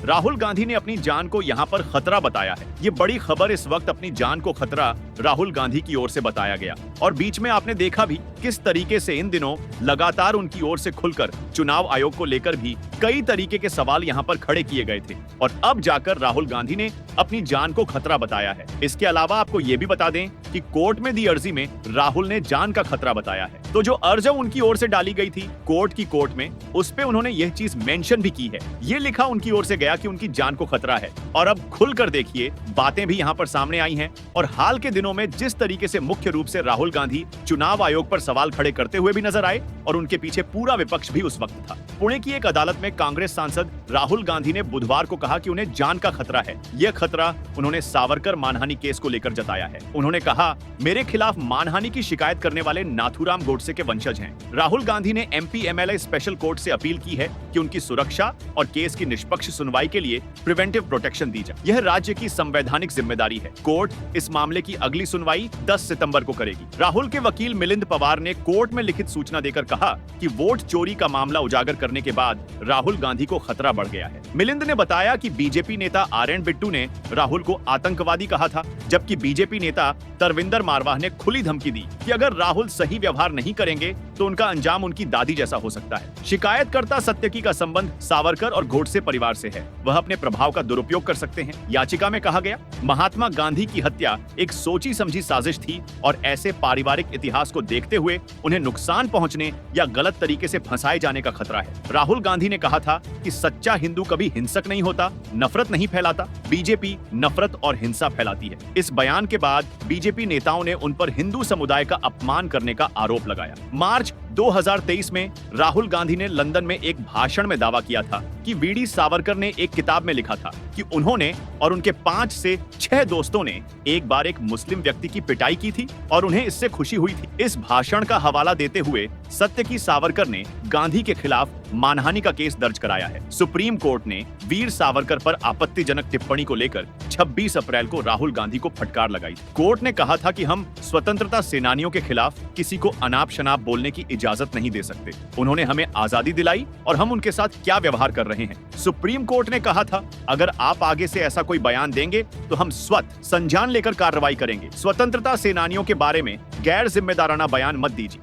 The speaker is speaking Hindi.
राहुल गांधी ने अपनी जान को यहाँ पर खतरा बताया है। ये बड़ी खबर इस वक्त अपनी जान को खतरा राहुल गांधी की ओर से बताया गया और बीच में आपने देखा भी किस तरीके से इन दिनों लगातार उनकी ओर से खुलकर चुनाव आयोग को लेकर भी कई तरीके के सवाल यहाँ पर खड़े किए गए थे और अब जाकर राहुल गांधी ने अपनी जान को खतरा बताया है। इसके अलावा आपको ये भी बता दें कि कोर्ट में दी अर्जी में राहुल ने जान का खतरा बताया है। तो जो अर्जी उनकी ओर से डाली गई थी कोर्ट में, उस पे उन्होंने यह चीज मेंशन भी की है। ये लिखा उनकी ओर से गया कि उनकी जान को खतरा है। और अब खुलकर देखिए, बातें भी यहाँ पर सामने आई हैं और हाल के दिनों में जिस तरीके से मुख्य रूप से राहुल गांधी चुनाव आयोग पर सवाल खड़े करते हुए भी नजर आए और उनके पीछे पूरा विपक्ष भी उस वक्त था। पुणे की एक अदालत में कांग्रेस सांसद राहुल गांधी ने बुधवार को कहा कि उन्हें जान का खतरा है। यह खतरा उन्होंने सावरकर मानहानि केस को लेकर जताया है। उन्होंने कहा, मेरे खिलाफ मानहानि की शिकायत करने वाले नाथूराम गोडसे के वंशज हैं। राहुल गांधी ने एमपी एमएलए स्पेशल कोर्ट से अपील की है कि उनकी सुरक्षा और केस की निष्पक्ष सुनवाई के लिए प्रिवेंटिव प्रोटेक्शन दी जाए। यह राज्य की संवैधानिक जिम्मेदारी है। कोर्ट इस मामले की अगली सुनवाई 10 सितंबर को करेगी। राहुल के वकील मिलिंद पवार ने कोर्ट में लिखित सूचना देकर कहा कि वोट चोरी का मामला उजागर करने के बाद राहुल गांधी को खतरा बढ़ गया है। मिलिंद ने बताया कि बीजेपी नेता आरएन बिट्टू ने राहुल को आतंकवादी कहा था, जबकि बीजेपी नेता तरविंदर मारवाह ने खुली धमकी दी कि अगर राहुल सही व्यवहार नहीं करेंगे तो उनका अंजाम उनकी दादी जैसा हो सकता है। शिकायतकर्ता सत्यकी का संबंध सावरकर और गोडसे परिवार से है। वह अपने प्रभाव का दुरुपयोग कर सकते हैं। याचिका में कहा गया, महात्मा गांधी की हत्या एक सोची समझी साजिश थी और ऐसे पारिवारिक इतिहास को देखते हुए उन्हें नुकसान पहुंचने या गलत तरीके से फंसाए जाने का खतरा है। राहुल गांधी ने कहा था कि सच्चा हिंदू कभी हिंसक नहीं होता, नफरत नहीं फैलाता। बीजेपी नफरत और हिंसा फैलाती है। इस बयान के बाद बीजेपी नेताओं ने उन पर हिंदू समुदाय का अपमान करने का आरोप लगाया। मार्च 2023 में राहुल गांधी ने लंदन में एक भाषण में दावा किया था कि वीडी सावरकर ने एक किताब में लिखा था कि उन्होंने और उनके 5 से 6 दोस्तों ने एक बार एक मुस्लिम व्यक्ति की पिटाई की थी और उन्हें इससे खुशी हुई थी। इस भाषण का हवाला देते हुए सत्यकी सावरकर ने गांधी के खिलाफ मानहानि का केस दर्ज कराया है। सुप्रीम कोर्ट ने वीर सावरकर पर आपत्तिजनक टिप्पणी को लेकर 26 अप्रैल को राहुल गांधी को फटकार लगाई थी। कोर्ट ने कहा था कि हम स्वतंत्रता सेनानियों के खिलाफ किसी को अनाप शनाप बोलने की इजाजत नहीं दे सकते। उन्होंने हमें आजादी दिलाई और हम उनके साथ क्या व्यवहार कर रहे हैं। सुप्रीम कोर्ट ने कहा था, अगर आप आगे से ऐसा कोई बयान देंगे तो हम स्वतः संज्ञान लेकर कार्रवाई करेंगे। स्वतंत्रता सेनानियों के बारे में गैर जिम्मेदाराना बयान मत दीजिए।